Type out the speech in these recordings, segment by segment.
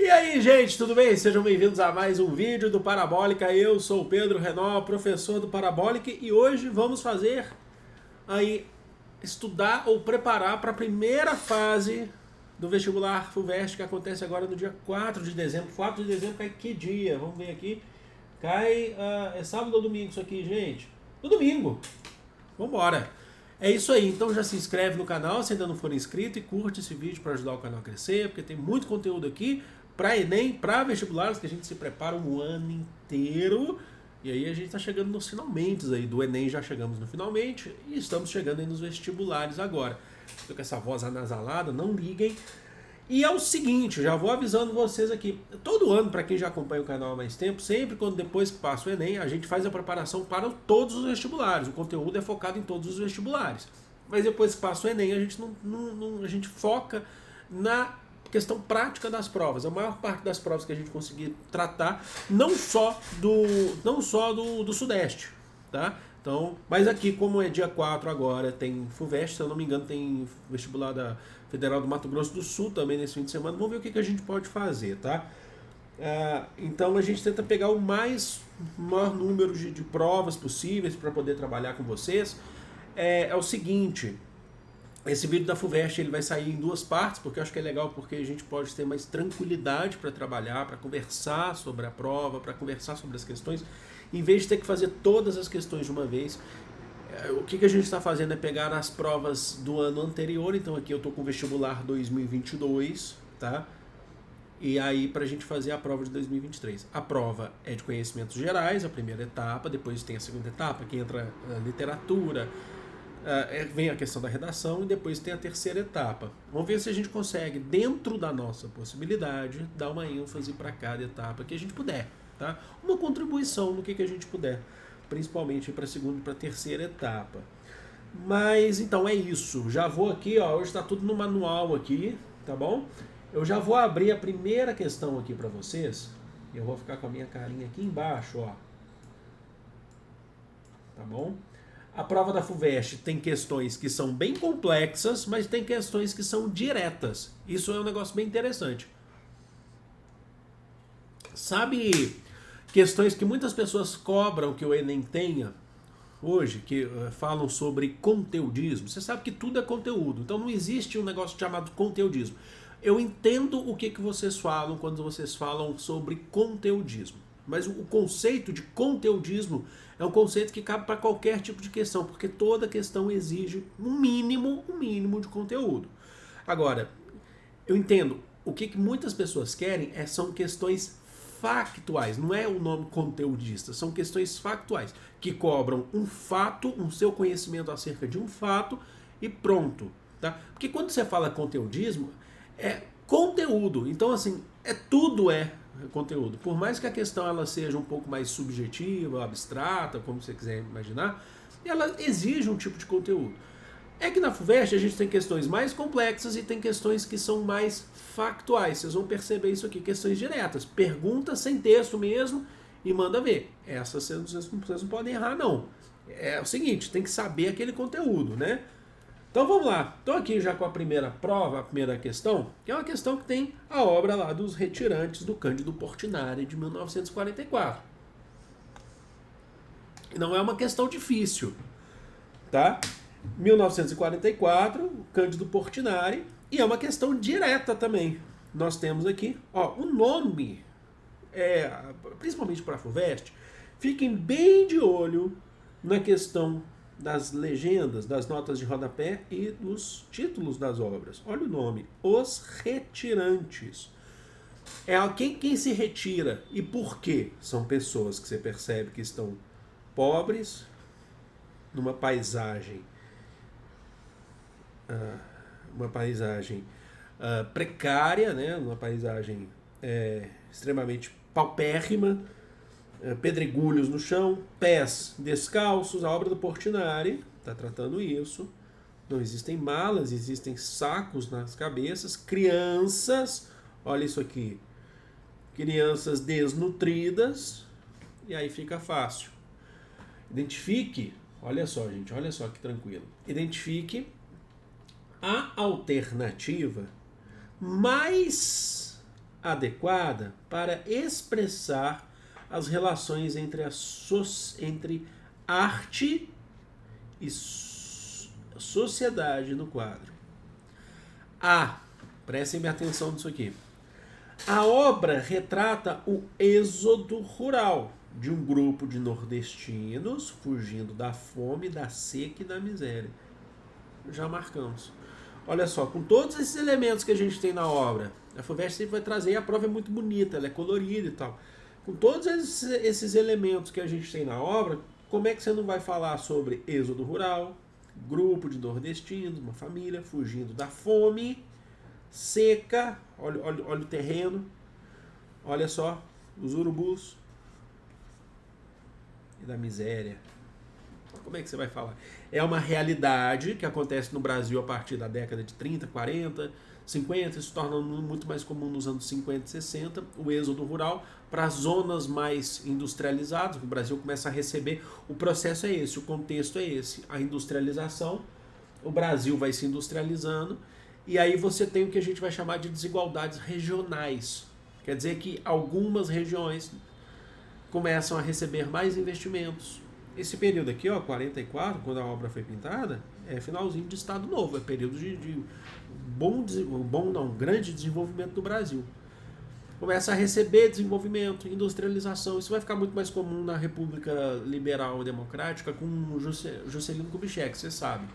E aí, gente, tudo bem? Sejam bem-vindos a mais um vídeo do Parabólica. Eu sou o Pedro Renó, professor do Parabólica, e hoje vamos fazer aí estudar ou preparar para a primeira fase do vestibular FUVEST, que acontece agora no dia 4 de dezembro. 4 de dezembro cai que dia? Vamos ver aqui. Cai, é sábado ou domingo isso aqui, gente? No domingo. Vambora. É isso aí, então já se inscreve no canal se ainda não for inscrito e curte esse vídeo para ajudar o canal a crescer, porque tem muito conteúdo aqui para Enem, para vestibulares, que a gente se prepara um ano inteiro. E aí a gente está chegando nos finalmente aí, do Enem já chegamos no finalmente e estamos chegando aí nos vestibulares agora. Estou com essa voz anasalada, não liguem. E é o seguinte, já vou avisando vocês aqui, todo ano, para quem já acompanha o canal há mais tempo, sempre quando depois que passa o Enem, a gente faz a preparação para todos os vestibulares, o conteúdo é focado em todos os vestibulares. Mas depois que passa o Enem, a gente, a gente foca na questão prática das provas. A maior parte das provas que a gente conseguir tratar, não só do Sudeste, tá? Então, mas aqui, como é dia 4 agora, tem FUVEST, se eu não me engano, tem vestibular da Federal do Mato Grosso do Sul também nesse fim de semana. Vamos ver o que a gente pode fazer, tá? Então a gente tenta pegar o maior número de provas possíveis para poder trabalhar com vocês. É o seguinte, esse vídeo da FUVEST ele vai sair em duas partes, porque eu acho que é legal, porque a gente pode ter mais tranquilidade para trabalhar, para conversar sobre a prova, para conversar sobre as questões, em vez de ter que fazer todas as questões de uma vez. O que a gente está fazendo é pegar as provas do ano anterior, então aqui eu estou com o vestibular 2022, tá? E aí para a gente fazer a prova de 2023. A prova é de conhecimentos gerais, a primeira etapa, depois tem a segunda etapa, que entra a literatura, vem a questão da redação e depois tem a terceira etapa. Vamos ver se a gente consegue, dentro da nossa possibilidade, dar uma ênfase para cada etapa que a gente puder, tá? Uma contribuição no que a gente puder, principalmente para a segunda e para a terceira etapa. Mas então é isso. Já vou aqui, ó, hoje está tudo no manual aqui, tá bom? Eu já vou abrir a primeira questão aqui para vocês. Eu vou ficar com a minha carinha aqui embaixo, ó. Tá bom? A prova da FUVEST tem questões que são bem complexas, mas tem questões que são diretas. Isso é um negócio bem interessante. Sabe questões que muitas pessoas cobram que o Enem tenha hoje, que falam sobre conteudismo? Você sabe que tudo é conteúdo, então não existe um negócio chamado conteudismo. Eu entendo o que vocês falam quando vocês falam sobre conteudismo. Mas o conceito de conteudismo é um conceito que cabe para qualquer tipo de questão, porque toda questão exige um mínimo de conteúdo. Agora, eu entendo, o que muitas pessoas querem são questões factuais, não é o nome conteudista, são questões factuais, que cobram um fato, um seu conhecimento acerca de um fato e pronto. Tá? Porque quando você fala conteudismo, é conteúdo, então assim, tudo é conteúdo. Por mais que a questão ela seja um pouco mais subjetiva, abstrata, como você quiser imaginar, ela exige um tipo de conteúdo. É que na FUVEST a gente tem questões mais complexas e tem questões que são mais factuais. Vocês vão perceber isso aqui, questões diretas. Pergunta sem texto mesmo e manda ver. Essas vocês não podem errar, não. É o seguinte, tem que saber aquele conteúdo, né? Então vamos lá, estou aqui já com a primeira prova, a primeira questão, que é uma questão que tem a obra lá dos retirantes do Cândido Portinari de 1944. Não é uma questão difícil, tá? 1944, Cândido Portinari, e é uma questão direta também. Nós temos aqui, ó, o nome, principalmente para a FUVEST, fiquem bem de olho na questão das legendas, das notas de rodapé e dos títulos das obras. Olha o nome, Os Retirantes. Quem se retira e por quê? São pessoas que você percebe que estão pobres, numa paisagem precária, né? Uma paisagem extremamente paupérrima, pedregulhos no chão, pés descalços. A obra do Portinari está tratando isso. Não existem malas, existem sacos nas cabeças. Crianças, olha isso aqui, crianças desnutridas, e aí fica fácil. Identifique, olha só gente, olha só que tranquilo. Identifique a alternativa mais adequada para expressar as relações entre entre arte e sociedade no quadro. Prestem bem atenção nisso aqui. A obra retrata o êxodo rural de um grupo de nordestinos fugindo da fome, da seca e da miséria. Já marcamos. Olha só, com todos esses elementos que a gente tem na obra, a FUVEST sempre vai trazer, e a prova é muito bonita, ela é colorida e tal. Com todos esses elementos que a gente tem na obra, como é que você não vai falar sobre êxodo rural, grupo de nordestinos, uma família fugindo da fome, seca, olha o terreno, olha só, os urubus e da miséria. Como é que você vai falar? É uma realidade que acontece no Brasil a partir da década de 30, 40, 50, se torna muito mais comum nos anos 50 e 60, o êxodo rural para as zonas mais industrializadas, o Brasil começa a receber, o processo é esse, o contexto é esse, a industrialização, o Brasil vai se industrializando, e aí você tem o que a gente vai chamar de desigualdades regionais. Quer dizer que algumas regiões começam a receber mais investimentos. Esse período aqui, 44, quando a obra foi pintada, é finalzinho de Estado Novo, é período de grande desenvolvimento do Brasil. Começa a receber desenvolvimento, industrialização. Isso vai ficar muito mais comum na República Liberal e Democrática com Juscelino Kubitschek, você sabe.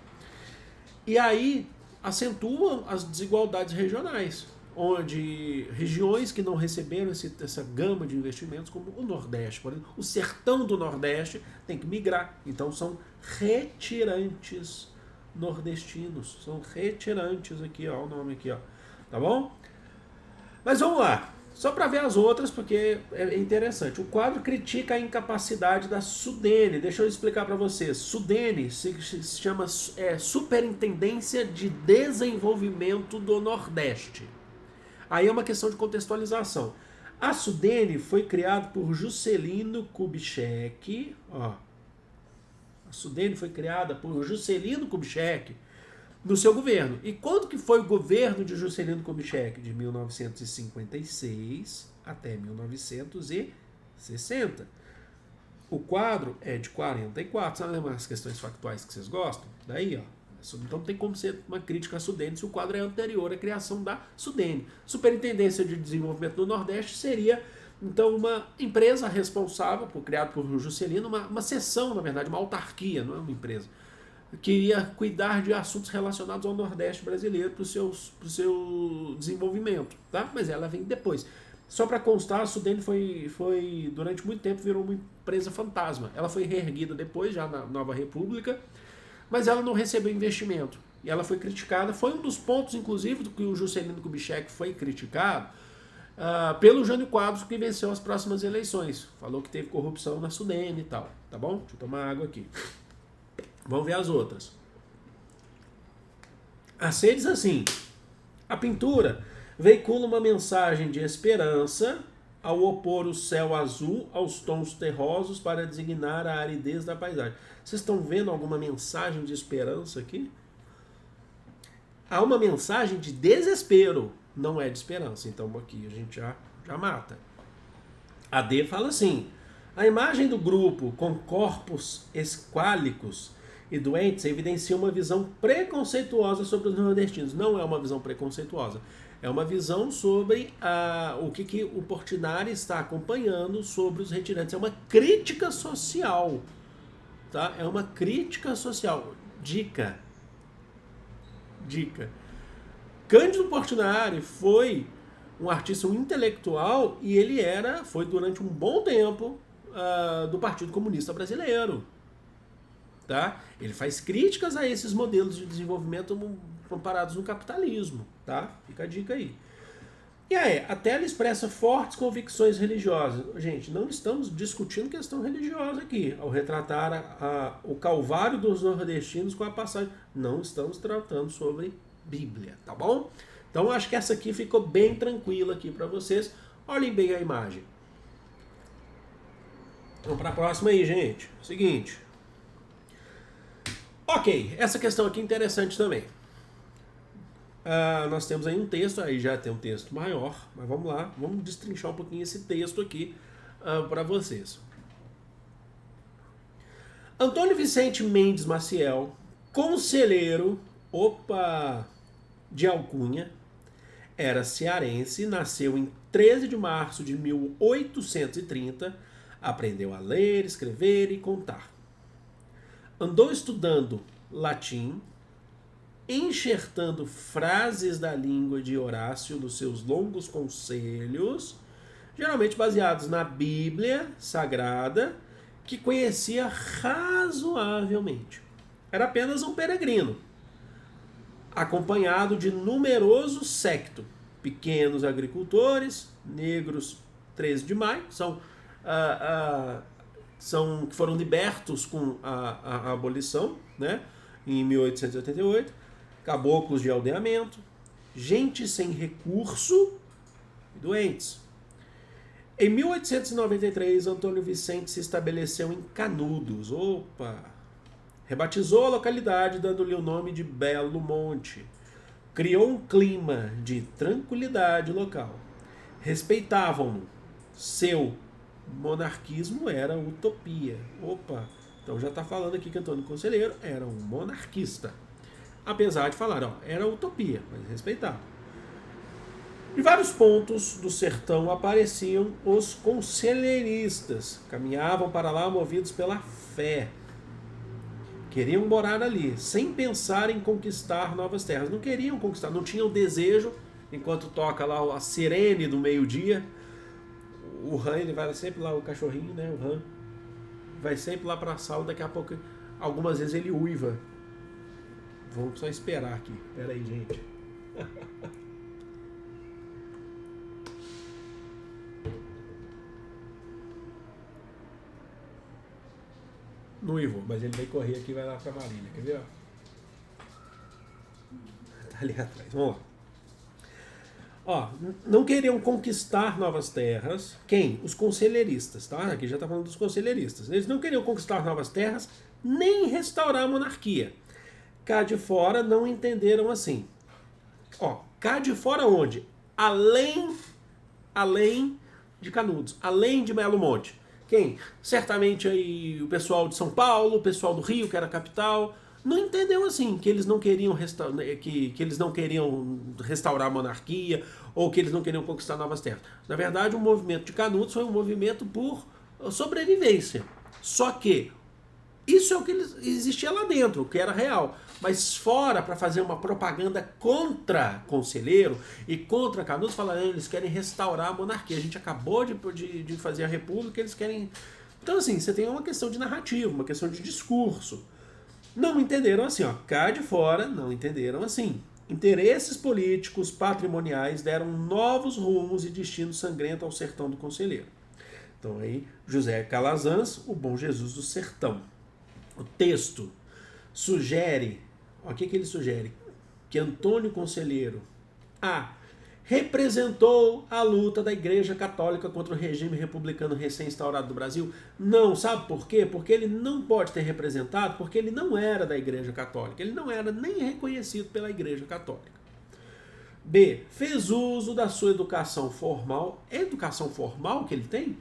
E aí acentuam as desigualdades regionais, onde regiões que não receberam essa gama de investimentos, como o Nordeste, por exemplo, o sertão do Nordeste tem que migrar. Então são retirantes nordestinos. São retirantes aqui, ó, o nome aqui, ó. Tá bom? Mas vamos lá. Só para ver as outras, porque é interessante. O quadro critica a incapacidade da SUDENE. Deixa eu explicar para vocês. SUDENE se chama Superintendência de Desenvolvimento do Nordeste. Aí é uma questão de contextualização. A SUDENE foi criada por Juscelino Kubitschek. Ó. A SUDENE foi criada por Juscelino Kubitschek no seu governo. E quando que foi o governo de Juscelino Kubitschek? De 1956 até 1960. O quadro é de 44. Sabe lembrar as questões factuais que vocês gostam? Daí, ó. Então não tem como ser uma crítica à SUDENE se o quadro é anterior à criação da SUDENE. Superintendência de Desenvolvimento do Nordeste seria, então, uma empresa responsável, criada por Juscelino, uma seção, na verdade, uma autarquia, não é uma empresa, que ia cuidar de assuntos relacionados ao Nordeste brasileiro para o seu desenvolvimento, tá? Mas ela vem depois. Só para constar, a SUDENE foi, durante muito tempo, virou uma empresa fantasma. Ela foi reerguida depois, já na Nova República, mas ela não recebeu investimento. E ela foi criticada, foi um dos pontos, inclusive, do que o Juscelino Kubitschek foi criticado, pelo Jânio Quadros, que venceu as próximas eleições. Falou que teve corrupção na SUDENE e tal, tá bom? Deixa eu tomar água aqui. Vamos ver as outras. A C diz assim: a pintura veicula uma mensagem de esperança ao opor o céu azul aos tons terrosos para designar a aridez da paisagem. Vocês estão vendo alguma mensagem de esperança aqui? Há uma mensagem de desespero, não é de esperança. Então aqui a gente já mata. A D fala assim: a imagem do grupo com corpos esquálicos e doentes evidencia uma visão preconceituosa sobre os nordestinos. Não é uma visão preconceituosa. É uma visão sobre o que o Portinari está acompanhando sobre os retirantes. É uma crítica social. Tá? É uma crítica social. Dica. Cândido Portinari foi um artista, um intelectual, e ele foi durante um bom tempo do Partido Comunista Brasileiro. Tá? Ele faz críticas a esses modelos de desenvolvimento comparados no capitalismo. Tá? Fica a dica aí. E aí, a tela expressa fortes convicções religiosas. Gente, não estamos discutindo questão religiosa aqui, ao retratar o calvário dos nordestinos com a passagem. Não estamos tratando sobre Bíblia, tá bom? Então, acho que essa aqui ficou bem tranquila aqui para vocês. Olhem bem a imagem. Vamos para a próxima aí, gente. Seguinte. Ok, essa questão aqui é interessante também. nós temos aí um texto, aí já tem um texto maior, mas vamos lá, vamos destrinchar um pouquinho esse texto aqui para vocês. Antônio Vicente Mendes Maciel, conselheiro, de alcunha, era cearense, nasceu em 13 de março de 1830, aprendeu a ler, escrever e contar. Andou estudando latim, enxertando frases da língua de Horácio nos seus longos conselhos, geralmente baseados na Bíblia Sagrada, que conhecia razoavelmente. Era apenas um peregrino, acompanhado de numeroso séquito, pequenos agricultores, negros 13 de maio, que foram libertos com a abolição, né, em 1888, caboclos de aldeamento, gente sem recurso e doentes. Em 1893, Antônio Vicente se estabeleceu em Canudos. Rebatizou a localidade, dando-lhe o nome de Belo Monte. Criou um clima de tranquilidade local. Respeitavam-no. Seu monarquismo era utopia. Então já está falando aqui que Antônio Conselheiro era um monarquista. Apesar de falar, era utopia, mas respeitava. Em vários pontos do sertão apareciam os conselheiristas. Caminhavam para lá movidos pela fé. Queriam morar ali, sem pensar em conquistar novas terras. Não queriam conquistar, não tinham desejo. Enquanto toca lá a sirene do meio-dia, o Han, ele vai sempre lá, o cachorrinho, né, o Han, vai sempre lá para a sala. Daqui a pouco, algumas vezes ele uiva. Vamos só esperar aqui. Pera aí, gente. Não uivou, mas ele vai correr aqui e vai lá pra Marília. Quer ver? Tá ali atrás. Vamos lá. Não queriam conquistar novas terras. Quem? Os conselheiristas, tá? Aqui já tá falando dos conselheiristas. Eles não queriam conquistar novas terras, nem restaurar a monarquia. Cá de fora não entenderam assim. Cá de fora onde? Além de Canudos, além de Belo Monte. Quem? Certamente aí o pessoal de São Paulo, o pessoal do Rio, que era a capital, não entendeu assim, que eles não queriam que eles não queriam restaurar a monarquia ou que eles não queriam conquistar novas terras. Na verdade, o movimento de Canudos foi um movimento por sobrevivência. Só que isso é o que existia lá dentro, o que era real. Mas fora, para fazer uma propaganda contra Conselheiro e contra Canudos, falaram que eles querem restaurar a monarquia. A gente acabou de fazer a república, eles querem... Então, assim, você tem uma questão de narrativa, uma questão de discurso. Não entenderam assim, cá de fora, não entenderam assim. Interesses políticos, patrimoniais deram novos rumos e destinos sangrentos ao sertão do Conselheiro. Então aí, José Calazans, o Bom Jesus do Sertão. O texto sugere, o que ele sugere? Que Antônio Conselheiro representou a luta da Igreja Católica contra o regime republicano recém-instaurado do Brasil? Não, sabe por quê? Porque ele não pode ter representado, porque ele não era da Igreja Católica, ele não era nem reconhecido pela Igreja Católica. B. Fez uso da sua educação formal que ele tem,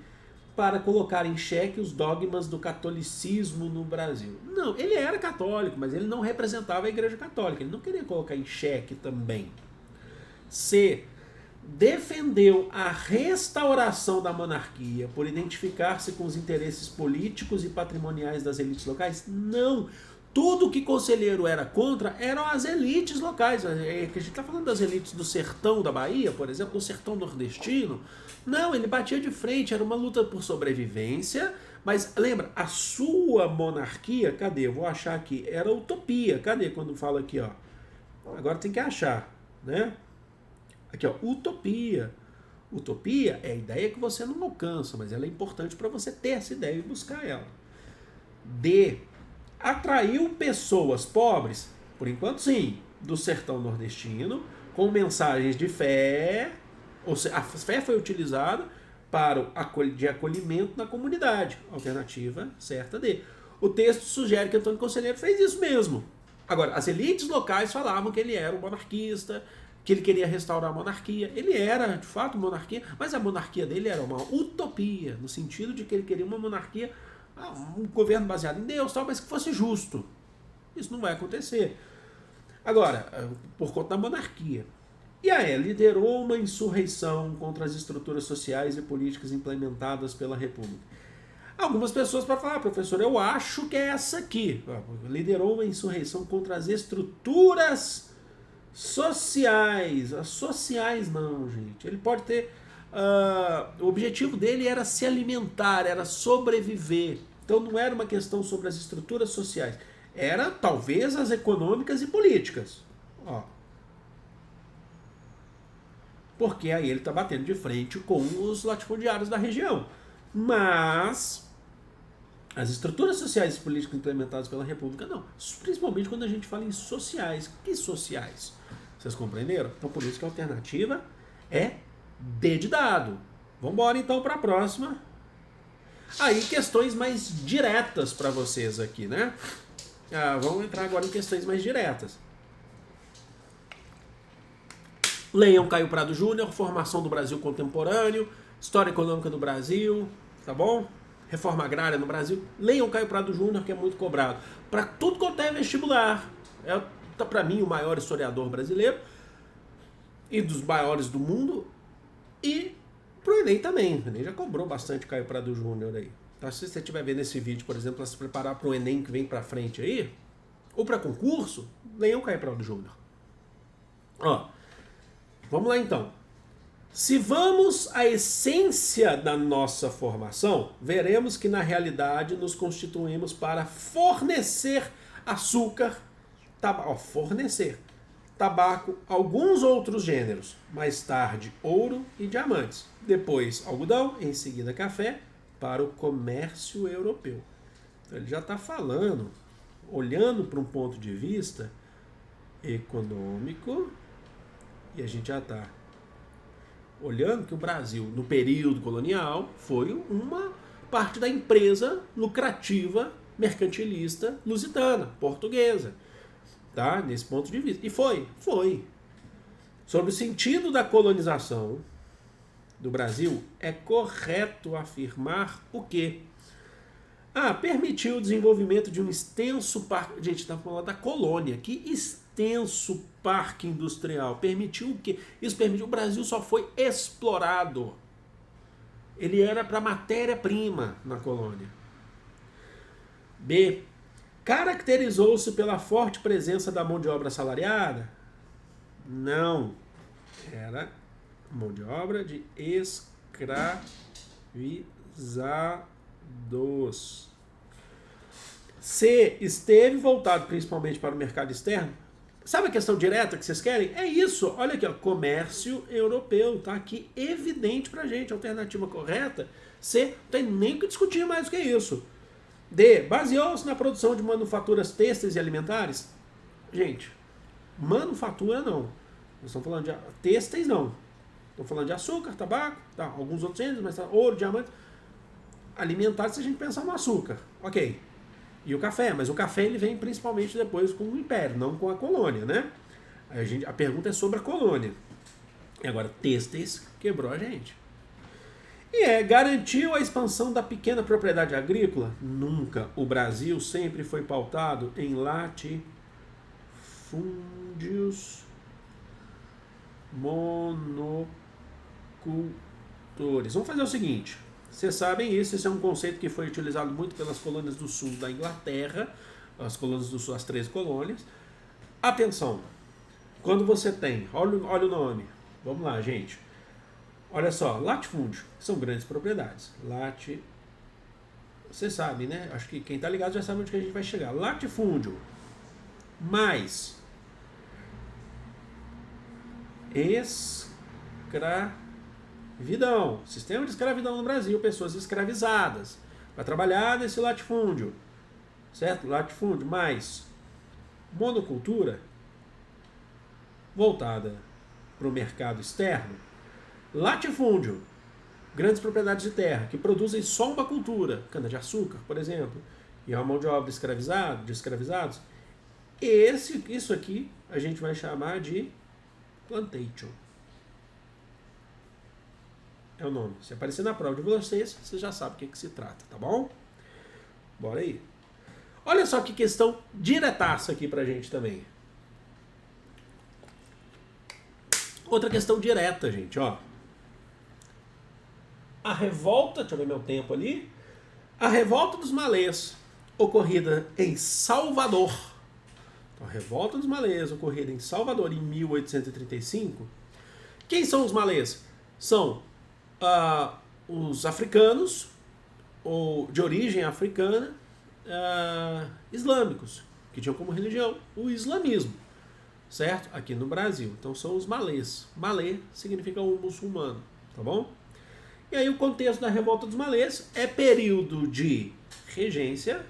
para colocar em xeque os dogmas do catolicismo no Brasil. Não, ele era católico, mas ele não representava a Igreja Católica, ele não queria colocar em xeque também. C. Defendeu a restauração da monarquia por identificar-se com os interesses políticos e patrimoniais das elites locais? Não. Tudo que Conselheiro era contra eram as elites locais. A gente está falando das elites do sertão da Bahia, por exemplo, do sertão nordestino. Não, ele batia de frente, era uma luta por sobrevivência, mas lembra, a sua monarquia, cadê? Eu vou achar aqui, era utopia. Cadê quando fala aqui, Agora tem que achar, né? Aqui, utopia. Utopia é a ideia que você não alcança, mas ela é importante para você ter essa ideia e buscar ela. D. Atraiu pessoas pobres, por enquanto sim, do sertão nordestino, com mensagens de fé, ou seja, a fé foi utilizada para de acolhimento na comunidade. Alternativa certa D. O texto sugere que Antônio Conselheiro fez isso mesmo. Agora, as elites locais falavam que ele era um monarquista, que ele queria restaurar a monarquia. Ele era, de fato, monarquia, mas a monarquia dele era uma utopia, no sentido de que ele queria uma monarquia, um governo baseado em Deus, tal, mas que fosse justo. Isso não vai acontecer. Agora, por conta da monarquia. E aí, liderou uma insurreição contra as estruturas sociais e políticas implementadas pela República. Algumas pessoas para falar, professor, eu acho que é essa aqui. Liderou uma insurreição contra as estruturas sociais. As sociais não, gente. Ele pode ter... o objetivo dele era se alimentar, era sobreviver. Então não era uma questão sobre as estruturas sociais. Era, talvez, as econômicas e políticas. Ó. Porque aí ele está batendo de frente com os latifundiários da região. Mas as estruturas sociais e políticas implementadas pela República, não. Principalmente quando a gente fala em sociais. Que sociais? Vocês compreenderam? Então por isso que a alternativa é D de dado. Vamos embora então para a próxima. Aí questões mais diretas para vocês aqui, né? Vamos entrar agora em questões mais diretas. Leiam Caio Prado Júnior, Formação do Brasil Contemporâneo, História Econômica do Brasil, tá bom? Reforma Agrária no Brasil. Leiam Caio Prado Júnior, que é muito cobrado. Para tudo quanto é vestibular. Tá para mim o maior historiador brasileiro e dos maiores do mundo. E pro Enem também. O Enem já cobrou bastante Caio Prado Júnior aí. Então, se você estiver vendo esse vídeo, por exemplo, para se preparar para o Enem que vem para frente aí, ou para concurso, leiam Caio Prado Júnior. Ó, vamos lá então. Se vamos à essência da nossa formação, veremos que na realidade nos constituímos para fornecer açúcar, fornecer tabaco, alguns outros gêneros, mais tarde ouro e diamantes, depois algodão, em seguida café, para o comércio europeu. Então, ele já está falando, olhando para um ponto de vista econômico, e a gente já está olhando que o Brasil, no período colonial, foi uma parte da empresa lucrativa, mercantilista, lusitana, portuguesa. Tá? Nesse ponto de vista. E foi. Sobre o sentido da colonização do Brasil, é correto afirmar o quê? Permitiu o desenvolvimento de um extenso parque... Gente, está falando da colônia. Que extenso parque industrial. Permitiu o quê? Isso permitiu... O Brasil só foi explorado. Ele era para matéria-prima na colônia. B. Caracterizou-se pela forte presença da mão de obra assalariada? Não. Era mão de obra de escravizados. C. Esteve voltado principalmente para o mercado externo? Sabe a questão direta que vocês querem? É isso. Olha aqui, ó, comércio europeu. Tá aqui evidente pra gente. Alternativa correta. C. Não tem nem o que discutir mais do que isso. D. Baseou-se na produção de manufaturas têxteis e alimentares? Gente, manufatura não. Nós estamos falando de têxteis não. Estamos falando de açúcar, tabaco, tá, alguns outros gêneros, mas tá, ouro, diamante. Alimentares se a gente pensar no açúcar. Ok. E o café, mas o café ele vem principalmente depois com o império, não com a colônia, né? A pergunta é sobre a colônia. E agora, têxteis quebrou a gente. E garantiu a expansão da pequena propriedade agrícola? Nunca. O Brasil sempre foi pautado em latifúndios monocultores. Vamos fazer o seguinte. Vocês sabem isso, esse é um conceito que foi utilizado muito pelas colônias do sul da Inglaterra, as colônias do sul, as 13 colônias. Atenção, quando você tem, olha o nome, vamos lá, gente. Olha só, latifúndio, são grandes propriedades. Vocês sabem, né? Acho que quem está ligado já sabe onde que a gente vai chegar. Latifúndio mais escravidão. Sistema de escravidão no Brasil, pessoas escravizadas para trabalhar nesse latifúndio. Certo? Latifúndio mais monocultura voltada para o mercado externo. Latifúndio, grandes propriedades de terra que produzem só uma cultura, cana-de-açúcar, por exemplo, e a mão de obra de escravizados, Isso aqui a gente vai chamar de plantation. É o nome. Se aparecer na prova de vocês, você já sabe o que se trata, tá bom? Bora aí. Olha só que questão diretaça aqui pra gente também. Outra questão direta, gente, ó. A revolta, deixa eu ver meu tempo ali. A revolta dos malês, ocorrida em Salvador. Então, a revolta dos malês, ocorrida em Salvador em 1835. Quem são os malês? São os africanos, ou de origem africana, islâmicos, que tinham como religião o islamismo, certo? Aqui no Brasil. Então são os malês. Malê significa um muçulmano, tá bom? E aí o contexto da revolta dos malês é período de regência,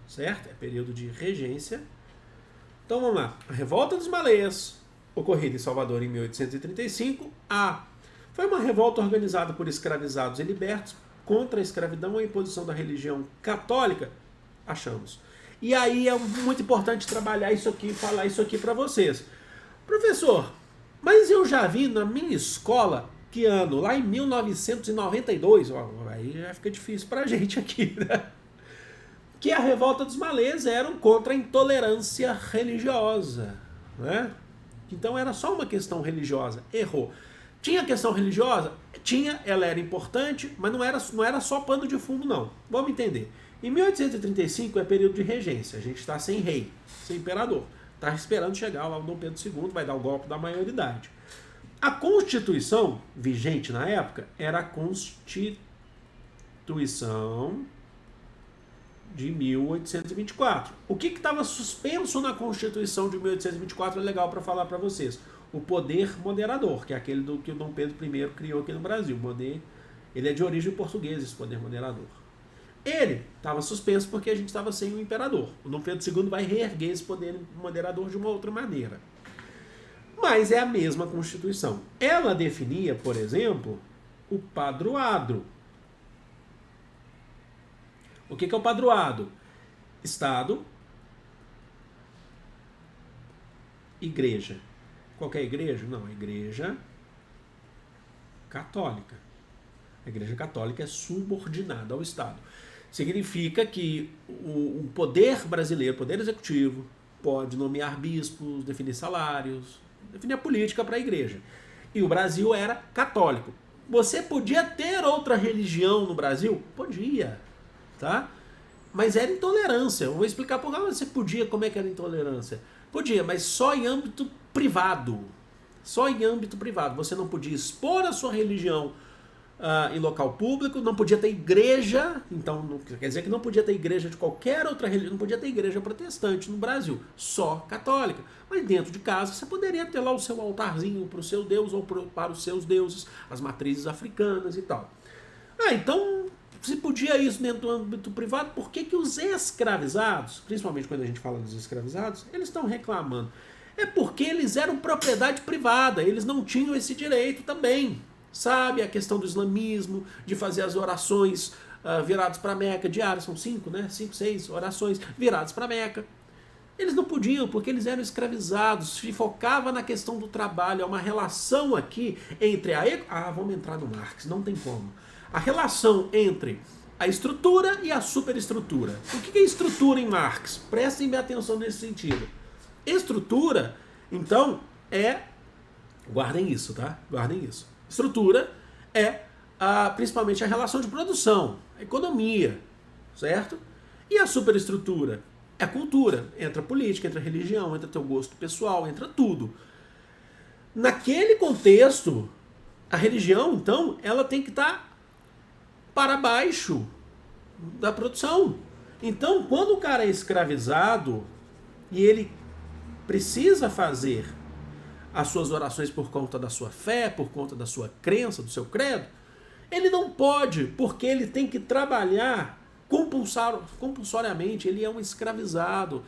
certo? É período de regência. Então vamos lá. A revolta dos malês, ocorrida em Salvador em 1835, foi uma revolta organizada por escravizados e libertos contra a escravidão e a imposição da religião católica, achamos. E aí é muito importante trabalhar isso aqui, falar isso aqui para vocês. Professor, mas eu já vi na minha escola, que ano? Lá em 1992, aí já fica difícil pra gente aqui, né? Que a revolta dos malês era contra a intolerância religiosa, né? Então era só uma questão religiosa. Errou. Tinha questão religiosa? Tinha, ela era importante, mas não era só pano de fundo, não. Vamos entender. Em 1835 é período de regência. A gente está sem rei, sem imperador. Está esperando chegar lá o Dom Pedro II, vai dar o golpe da maioridade. A Constituição vigente na época era a Constituição de 1824. O que estava suspenso na Constituição de 1824 é legal para falar para vocês. O poder moderador, que é aquele que o Dom Pedro I criou aqui no Brasil. Ele é de origem portuguesa, esse poder moderador. Ele estava suspenso porque a gente estava sem o imperador. O Dom Pedro II vai reerguer esse poder moderador de uma outra maneira. Mas é a mesma Constituição. Ela definia, por exemplo, o padroado. O que é o padroado? Estado, igreja. Qual que é a igreja? Não, a igreja católica. A igreja católica é subordinada ao Estado. Significa que o poder brasileiro, o poder executivo, pode nomear bispos, definir salários, definir a política para a igreja. E o Brasil era católico. Você podia ter outra religião no Brasil? Podia, tá? Mas era intolerância. Eu vou explicar por que você podia, como é que era intolerância. Podia, mas só em âmbito privado. Só em âmbito privado. Você não podia expor a sua religião em local público, não podia ter igreja, então não, quer dizer que não podia ter igreja de qualquer outra religião, não podia ter igreja protestante no Brasil, só católica. Mas dentro de casa você poderia ter lá o seu altarzinho para o seu Deus ou para os seus deuses, as matrizes africanas e tal. Então, se podia isso dentro do âmbito privado, por que os escravizados, principalmente quando a gente fala dos escravizados, eles estão reclamando? É porque eles eram propriedade privada, eles não tinham esse direito também. Sabe, a questão do islamismo, de fazer as orações viradas para Meca diárias, são 5, né? 5, 6 orações viradas para Meca. Eles não podiam, porque eles eram escravizados, se focava na questão do trabalho, é uma relação aqui entre vamos entrar no Marx, não tem como. A relação entre a estrutura e a superestrutura. O que é estrutura em Marx? Prestem bem atenção nesse sentido. Estrutura, então, guardem isso, tá? Guardem isso. Estrutura é principalmente a relação de produção, a economia, certo? E a superestrutura é a cultura, entra a política, entra a religião, entra teu gosto pessoal, entra tudo. Naquele contexto, a religião, então, ela tem que estar para baixo da produção. Então, quando o cara é escravizado e ele precisa fazer as suas orações por conta da sua fé, por conta da sua crença, do seu credo, ele não pode, porque ele tem que trabalhar compulsoriamente, ele é um escravizado.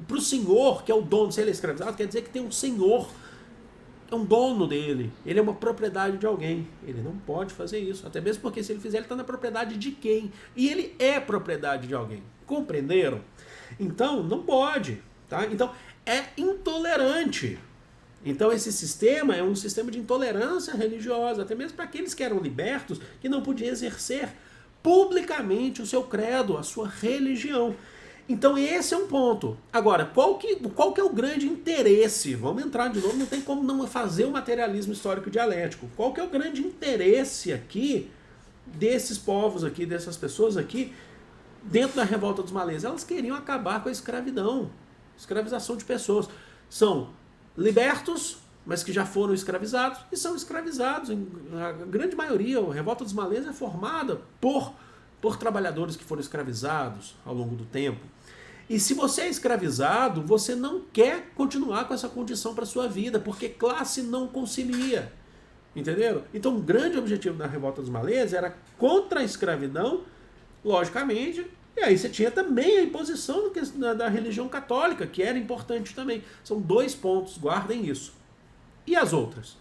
Para o senhor, que é o dono, se ele é escravizado, quer dizer que tem um senhor, é um dono dele, ele é uma propriedade de alguém. Ele não pode fazer isso, até mesmo porque se ele fizer, ele está na propriedade de quem? E ele é propriedade de alguém. Compreenderam? Então, não pode. Tá? Então, é intolerante. Então, esse sistema é um sistema de intolerância religiosa, até mesmo para aqueles que eram libertos, que não podiam exercer publicamente o seu credo, a sua religião. Então esse é um ponto. Agora, qual que é o grande interesse? Vamos entrar de novo, não tem como não fazer o materialismo histórico dialético. Qual que é o grande interesse aqui desses povos aqui, dessas pessoas aqui, dentro da revolta dos malês? Elas queriam acabar com a escravidão, escravização de pessoas. São libertos, mas que já foram escravizados, e são escravizados. A grande maioria, a revolta dos malês é formada por trabalhadores que foram escravizados ao longo do tempo. E se você é escravizado, você não quer continuar com essa condição para sua vida, porque classe não concilia. Entenderam? Então o grande objetivo da revolta dos malês era contra a escravidão, logicamente, e aí você tinha também a imposição da religião católica, que era importante também. São 2 pontos, guardem isso. E as outras?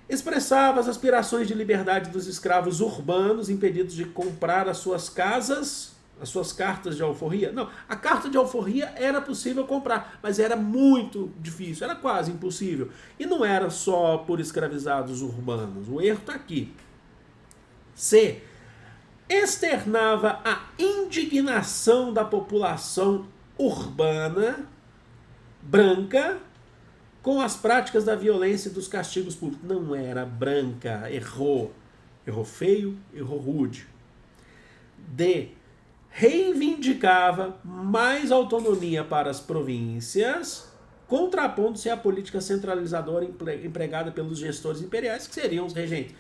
Expressava as aspirações de liberdade dos escravos urbanos impedidos de comprar as suas casas, as suas cartas de alforria. Não, a carta de alforria era possível comprar, mas era muito difícil, era quase impossível. E não era só por escravizados urbanos, o erro está aqui. C. Externava a indignação da população urbana, branca, com as práticas da violência e dos castigos públicos. Não era branca, errou. Errou feio, errou rude. D. Reivindicava mais autonomia para as províncias, contrapondo-se à política centralizadora empregada pelos gestores imperiais, que seriam os regentes.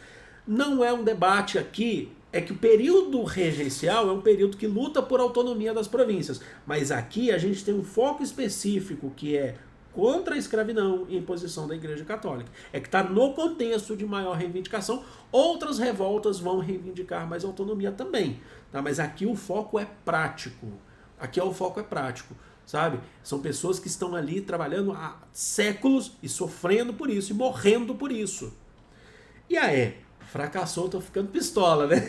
Não é um debate aqui, é que o período regencial é um período que luta por autonomia das províncias. Mas aqui a gente tem um foco específico que é contra a escravidão e imposição da Igreja Católica. É que está no contexto de maior reivindicação. Outras revoltas vão reivindicar mais autonomia também. Tá? Mas aqui o foco é prático. Aqui o foco é prático. Sabe? São pessoas que estão ali trabalhando há séculos e sofrendo por isso, e morrendo por isso. E aí, fracassou, tô ficando pistola, né?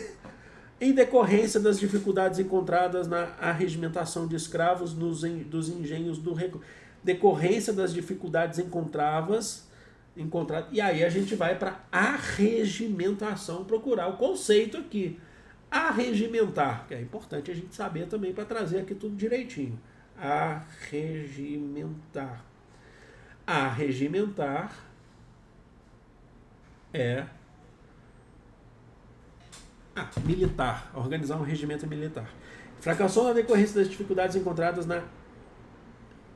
Em decorrência das dificuldades encontradas na arregimentação de escravos dos engenhos do decorrência das dificuldades encontradas, e aí a gente vai para arregimentação, procurar o conceito aqui. Arregimentar, que é importante a gente saber também para trazer aqui tudo direitinho. Arregimentar. Arregimentar é militar, organizar um regimento militar. Fracassou na decorrência das dificuldades encontradas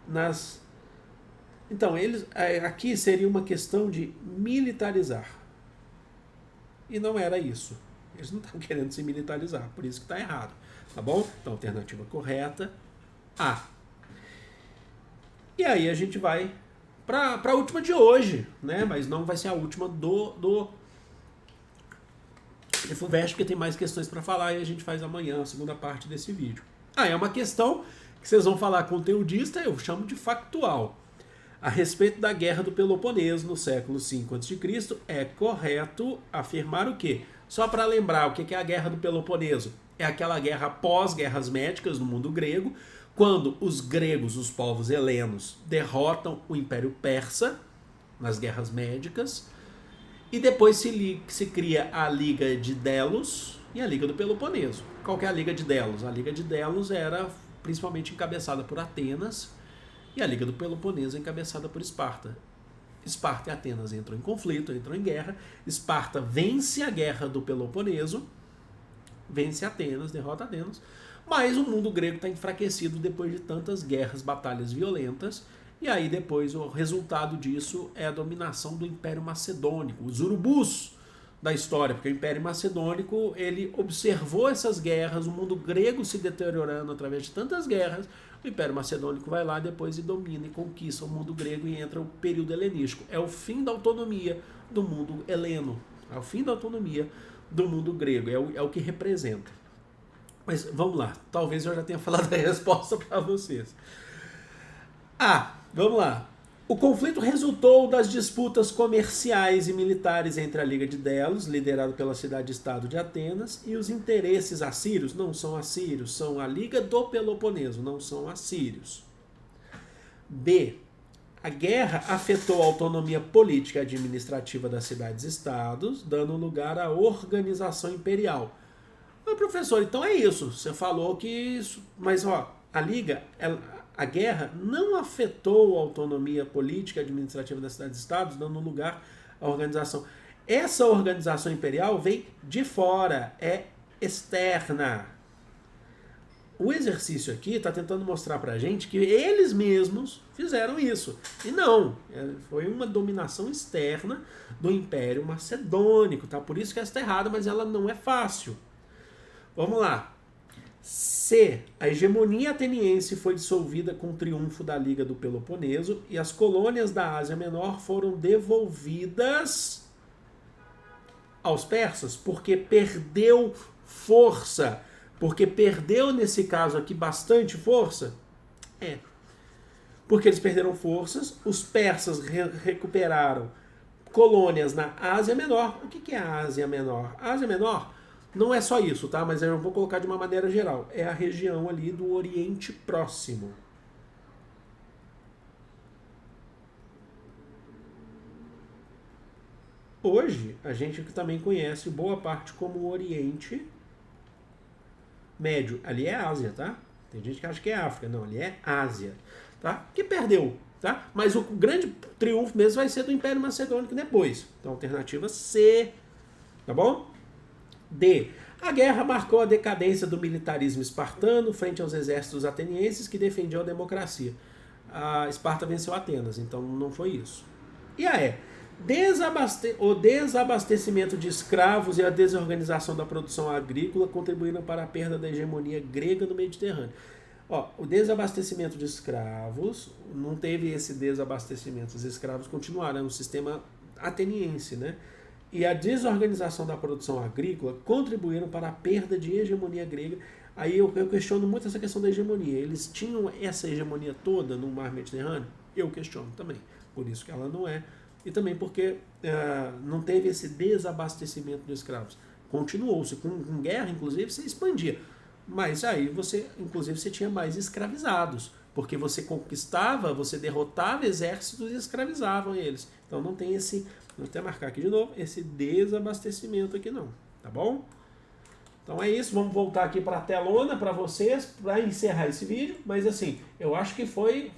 nas... Então, aqui seria uma questão de militarizar. E não era isso. Eles não estão querendo se militarizar, por isso que está errado. Tá bom? Então, alternativa correta, A. E aí a gente vai para a última de hoje, né? Mas não vai ser a última do FUVEST, porque tem mais questões para falar e a gente faz amanhã a segunda parte desse vídeo. É uma questão que vocês vão falar conteudista, eu chamo de factual. A respeito da Guerra do Peloponeso no século V a.C., é correto afirmar o quê? Só para lembrar, o que é a Guerra do Peloponeso? É aquela guerra pós-guerras médicas no mundo grego, quando os gregos, os povos helenos, derrotam o Império Persa nas guerras médicas, e depois se cria a Liga de Delos e a Liga do Peloponeso. Qual que é a Liga de Delos? A Liga de Delos era principalmente encabeçada por Atenas, e a Liga do Peloponeso encabeçada por Esparta. Esparta e Atenas entram em conflito, entram em guerra. Esparta vence a Guerra do Peloponeso, vence Atenas, derrota Atenas, mas o mundo grego está enfraquecido depois de tantas guerras, batalhas violentas, e aí depois o resultado disso é a dominação do Império Macedônico, os urubus da história, porque o Império Macedônico ele observou essas guerras, o mundo grego se deteriorando através de tantas guerras, o Império Macedônico vai lá depois e domina e conquista o mundo grego e entra o período helenístico. É o fim da autonomia do mundo heleno, é o fim da autonomia do mundo grego, é o que representa. Mas vamos lá, talvez eu já tenha falado a resposta para vocês. Vamos lá. O conflito resultou das disputas comerciais e militares entre a Liga de Delos, liderada pela cidade-estado de Atenas, e os interesses assírios. Não são assírios, são a Liga do Peloponeso, não são assírios. B. A guerra afetou a autonomia política e administrativa das cidades-estados, dando lugar à organização imperial. Mas, professor, então é isso. Você falou que isso... Mas, ó, a guerra não afetou a autonomia política e administrativa das cidades-estados, dando lugar à organização. Essa organização imperial vem de fora, é externa. O exercício aqui está tentando mostrar para a gente que eles mesmos fizeram isso. E não, foi uma dominação externa do Império Macedônico. Tá? Por isso que essa está errada, mas ela não é fácil. Vamos lá. C. A hegemonia ateniense foi dissolvida com o triunfo da Liga do Peloponeso e as colônias da Ásia Menor foram devolvidas aos persas porque perdeu força. Porque perdeu, nesse caso aqui, bastante força? Porque eles perderam forças, os persas recuperaram colônias na Ásia Menor. O que é a Ásia Menor? A Ásia Menor não é só isso, tá? Mas eu vou colocar de uma maneira geral. É a região ali do Oriente Próximo. Hoje, a gente também conhece boa parte como o Oriente Médio. Ali é Ásia, tá? Tem gente que acha que é África. Não, ali é Ásia. Tá? Que perdeu, tá? Mas o grande triunfo mesmo vai ser do Império Macedônico depois. Então, alternativa C. Tá bom? D. A guerra marcou a decadência do militarismo espartano frente aos exércitos atenienses que defendiam a democracia. A Esparta venceu Atenas, então não foi isso. E a E. O desabastecimento de escravos e a desorganização da produção agrícola contribuíram para a perda da hegemonia grega no Mediterrâneo. Ó, o desabastecimento de escravos, não teve esse desabastecimento, os escravos continuaram no sistema ateniense, né? E a desorganização da produção agrícola contribuíram para a perda de hegemonia grega. Aí eu questiono muito essa questão da hegemonia. Eles tinham essa hegemonia toda no mar Mediterrâneo? Eu questiono também. Por isso que ela não é. E também porque não teve esse desabastecimento de escravos. Continuou-se. Com guerra, inclusive, se expandia. Mas aí inclusive, você tinha mais escravizados. Porque você conquistava, você derrotava exércitos e escravizavam eles. Então não tem esse... Vou até marcar aqui de novo, esse desabastecimento aqui não, tá bom? Então é isso, vamos voltar aqui para a telona para vocês, para encerrar esse vídeo, mas assim, eu acho que foi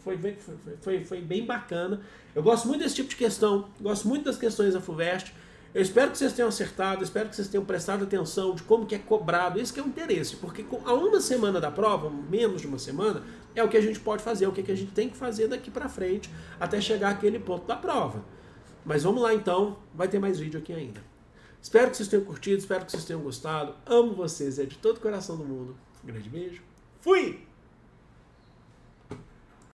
bem bacana. Eu gosto muito desse tipo de questão, gosto muito das questões da FUVEST. Eu espero que vocês tenham acertado, espero que vocês tenham prestado atenção de como que é cobrado, esse que é o interesse, porque a uma semana da prova, menos de uma semana, é o que a gente pode fazer, o que a gente tem que fazer daqui para frente, até chegar àquele ponto da prova. Mas vamos lá então, vai ter mais vídeo aqui ainda. Espero que vocês tenham curtido, espero que vocês tenham gostado. Amo vocês, é de todo o coração do mundo. Um grande beijo. Fui!